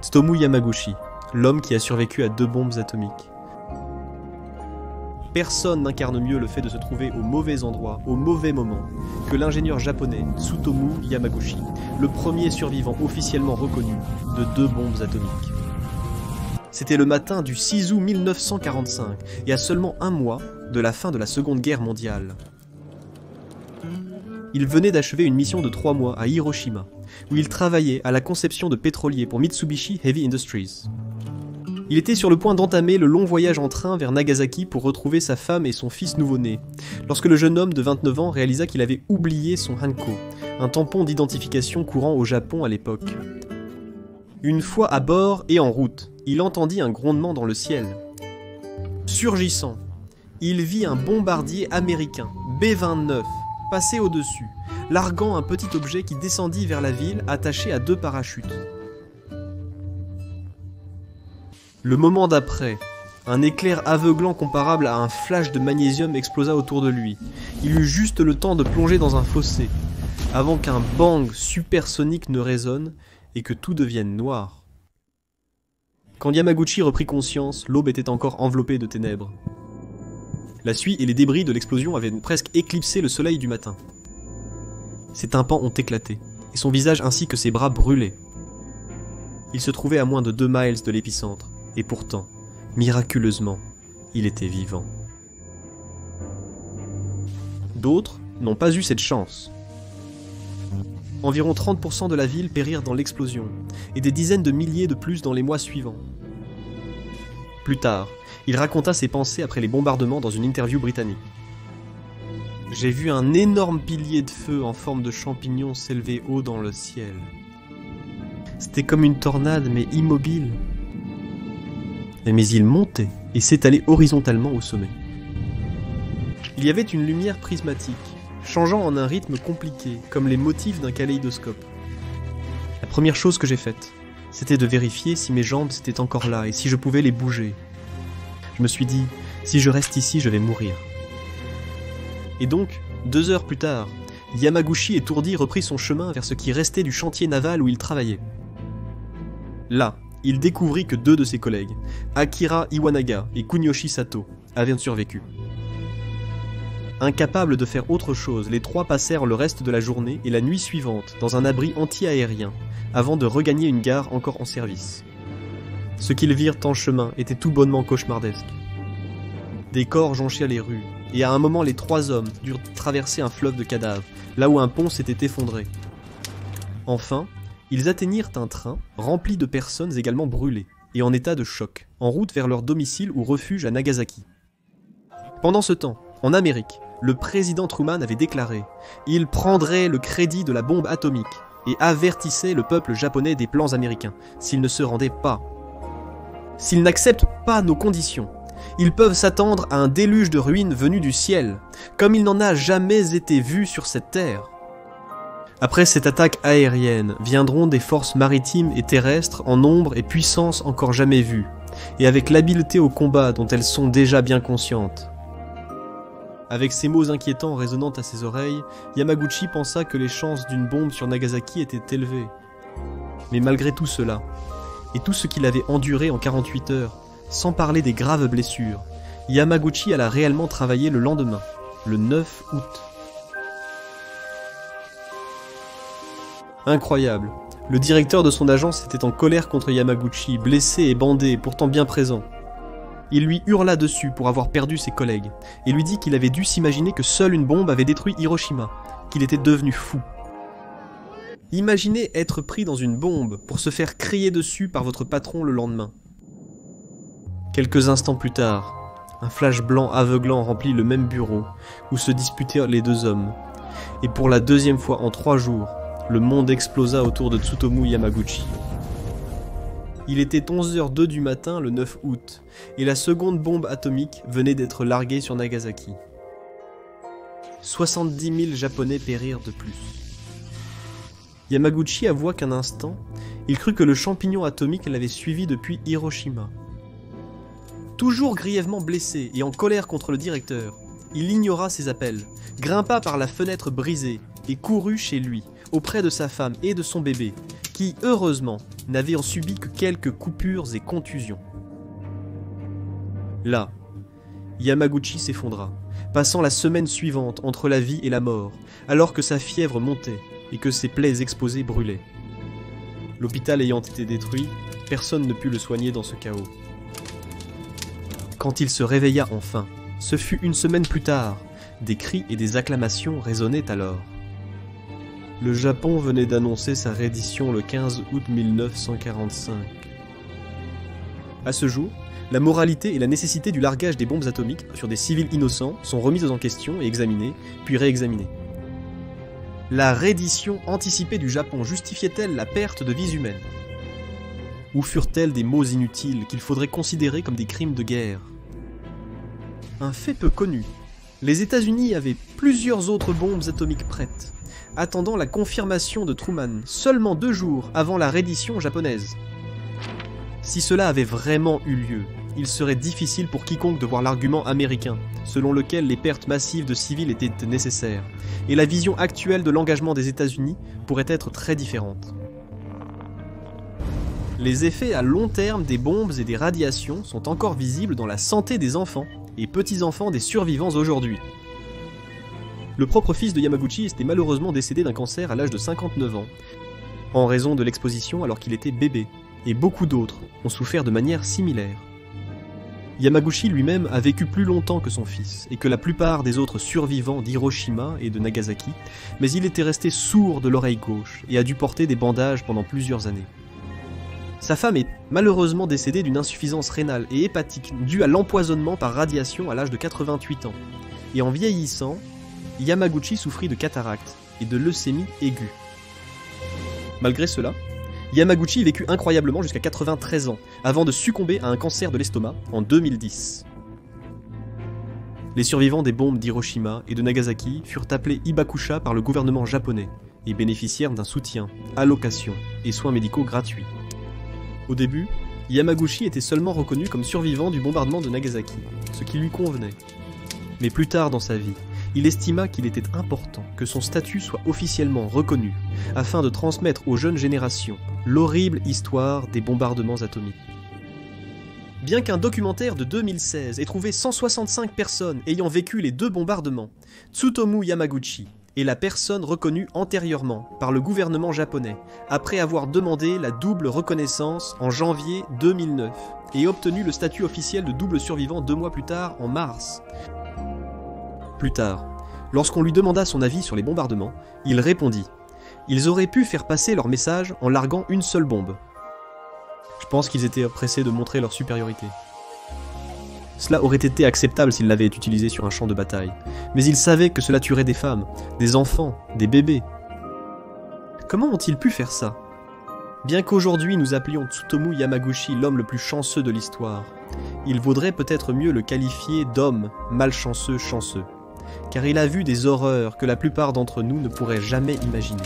Tsutomu Yamaguchi, l'homme qui a survécu à 2 bombes atomiques. Personne n'incarne mieux le fait de se trouver au mauvais endroit, au mauvais moment, que l'ingénieur japonais Tsutomu Yamaguchi, le premier survivant officiellement reconnu de 2 bombes atomiques. C'était le matin du 6 août 1945, et à seulement 1 mois de la fin de la Seconde Guerre mondiale. Il venait d'achever une mission de 3 mois à Hiroshima, où il travaillait à la conception de pétroliers pour Mitsubishi Heavy Industries. Il était sur le point d'entamer le long voyage en train vers Nagasaki pour retrouver sa femme et son fils nouveau-né, lorsque le jeune homme de 29 ans réalisa qu'il avait oublié son hanko, un tampon d'identification courant au Japon à l'époque. Une fois à bord et en route, il entendit un grondement dans le ciel. Surgissant, il vit un bombardier américain, B-29, passer au-dessus, larguant un petit objet qui descendit vers la ville attaché à 2 parachutes. Le moment d'après, un éclair aveuglant comparable à un flash de magnésium explosa autour de lui. Il eut juste le temps de plonger dans un fossé, avant qu'un bang supersonique ne résonne et que tout devienne noir. Quand Yamaguchi reprit conscience, l'aube était encore enveloppée de ténèbres. La suie et les débris de l'explosion avaient presque éclipsé le soleil du matin. Ses tympans ont éclaté, et son visage ainsi que ses bras brûlaient. Il se trouvait à moins de 2 miles de l'épicentre, et pourtant, miraculeusement, il était vivant. D'autres n'ont pas eu cette chance. Environ 30% de la ville périrent dans l'explosion, et des dizaines de milliers de plus dans les mois suivants. Plus tard, il raconta ses pensées après les bombardements dans une interview britannique. « J'ai vu un énorme pilier de feu en forme de champignon s'élever haut dans le ciel. C'était comme une tornade, mais immobile. Mais il montait et s'étalait horizontalement au sommet. Il y avait une lumière prismatique, changeant en un rythme compliqué, comme les motifs d'un kaléidoscope. La première chose que j'ai faite, c'était de vérifier si mes jambes étaient encore là et si je pouvais les bouger. Je me suis dit, si je reste ici, je vais mourir. Et donc, 2 heures plus tard, Yamaguchi étourdi reprit son chemin vers ce qui restait du chantier naval où il travaillait. Là, il découvrit que 2 de ses collègues, Akira Iwanaga et Kunyoshi Sato, avaient survécu. Incapables de faire autre chose, les 3 passèrent le reste de la journée et la nuit suivante dans un abri anti-aérien, avant de regagner une gare encore en service. Ce qu'ils virent en chemin était tout bonnement cauchemardesque. Des corps jonchaient les rues, et à un moment les 3 hommes durent traverser un fleuve de cadavres, là où un pont s'était effondré. Enfin, ils atteignirent un train rempli de personnes également brûlées, et en état de choc, en route vers leur domicile ou refuge à Nagasaki. Pendant ce temps, en Amérique, le président Truman avait déclaré « Il prendrait le crédit de la bombe atomique » et avertissait le peuple japonais des plans américains, s'ils ne se rendaient pas. S'ils n'acceptent pas nos conditions, ils peuvent s'attendre à un déluge de ruines venu du ciel, comme il n'en a jamais été vu sur cette terre. Après cette attaque aérienne, viendront des forces maritimes et terrestres en nombre et puissance encore jamais vues, et avec l'habileté au combat dont elles sont déjà bien conscientes. Avec ces mots inquiétants résonnant à ses oreilles, Yamaguchi pensa que les chances d'une bombe sur Nagasaki étaient élevées. Mais malgré tout cela, et tout ce qu'il avait enduré en 48 heures, sans parler des graves blessures, Yamaguchi alla réellement travailler le lendemain, le 9 août. Incroyable, le directeur de son agence était en colère contre Yamaguchi, blessé et bandé, pourtant bien présent. Il lui hurla dessus pour avoir perdu ses collègues, et lui dit qu'il avait dû s'imaginer que seule une bombe avait détruit Hiroshima, qu'il était devenu fou. Imaginez être pris dans une bombe pour se faire crier dessus par votre patron le lendemain. Quelques instants plus tard, un flash blanc aveuglant remplit le même bureau où se disputaient les 2 hommes, et pour la 2e fois en 3 jours, le monde explosa autour de Tsutomu Yamaguchi. Il était 11h02 du matin le 9 août, et la seconde bombe atomique venait d'être larguée sur Nagasaki. 70 000 Japonais périrent de plus. Yamaguchi avoua qu'un instant, il crut que le champignon atomique l'avait suivi depuis Hiroshima. Toujours grièvement blessé et en colère contre le directeur, il ignora ses appels, grimpa par la fenêtre brisée et courut chez lui, auprès de sa femme et de son bébé, qui, heureusement, n'avait en subi que quelques coupures et contusions. Là, Yamaguchi s'effondra, passant la semaine suivante entre la vie et la mort, alors que sa fièvre montait et que ses plaies exposées brûlaient. L'hôpital ayant été détruit, personne ne put le soigner dans ce chaos. Quand il se réveilla enfin, ce fut une semaine plus tard. Des cris et des acclamations résonnaient alors. Le Japon venait d'annoncer sa reddition le 15 août 1945. À ce jour, la moralité et la nécessité du largage des bombes atomiques sur des civils innocents sont remises en question et examinées, puis réexaminées. La reddition anticipée du Japon justifiait-elle la perte de vies humaines? Ou furent-elles des mots inutiles qu'il faudrait considérer comme des crimes de guerre? Un fait peu connu. Les États-Unis avaient plusieurs autres bombes atomiques prêtes, attendant la confirmation de Truman seulement 2 jours avant la reddition japonaise. Si cela avait vraiment eu lieu, il serait difficile pour quiconque de voir l'argument américain, selon lequel les pertes massives de civils étaient nécessaires, et la vision actuelle de l'engagement des États-Unis pourrait être très différente. Les effets à long terme des bombes et des radiations sont encore visibles dans la santé des enfants et petits-enfants des survivants aujourd'hui. Le propre fils de Yamaguchi était malheureusement décédé d'un cancer à l'âge de 59 ans, en raison de l'exposition alors qu'il était bébé, et beaucoup d'autres ont souffert de manière similaire. Yamaguchi lui-même a vécu plus longtemps que son fils, et que la plupart des autres survivants d'Hiroshima et de Nagasaki, mais il était resté sourd de l'oreille gauche et a dû porter des bandages pendant plusieurs années. Sa femme est malheureusement décédée d'une insuffisance rénale et hépatique due à l'empoisonnement par radiation à l'âge de 88 ans. Et en vieillissant, Yamaguchi souffrit de cataracte et de leucémie aiguë. Malgré cela, Yamaguchi vécut incroyablement jusqu'à 93 ans, avant de succomber à un cancer de l'estomac en 2010. Les survivants des bombes d'Hiroshima et de Nagasaki furent appelés Hibakusha par le gouvernement japonais et bénéficièrent d'un soutien, allocations et soins médicaux gratuits. Au début, Yamaguchi était seulement reconnu comme survivant du bombardement de Nagasaki, ce qui lui convenait. Mais plus tard dans sa vie, il estima qu'il était important que son statut soit officiellement reconnu, afin de transmettre aux jeunes générations l'horrible histoire des bombardements atomiques. Bien qu'un documentaire de 2016 ait trouvé 165 personnes ayant vécu les 2 bombardements, Tsutomu Yamaguchi est la personne reconnue antérieurement par le gouvernement japonais, après avoir demandé la double reconnaissance en janvier 2009 et obtenu le statut officiel de double survivant 2 mois plus tard, en mars. Plus tard, lorsqu'on lui demanda son avis sur les bombardements, il répondit « Ils auraient pu faire passer leur message en larguant une seule bombe. » Je pense qu'ils étaient pressés de montrer leur supériorité. Cela aurait été acceptable s'ils l'avaient utilisé sur un champ de bataille, mais ils savaient que cela tuerait des femmes, des enfants, des bébés. Comment ont-ils pu faire ça? Bien qu'aujourd'hui nous appelions Tsutomu Yamaguchi l'homme le plus chanceux de l'histoire, il vaudrait peut-être mieux le qualifier d'homme malchanceux chanceux, car il a vu des horreurs que la plupart d'entre nous ne pourraient jamais imaginer.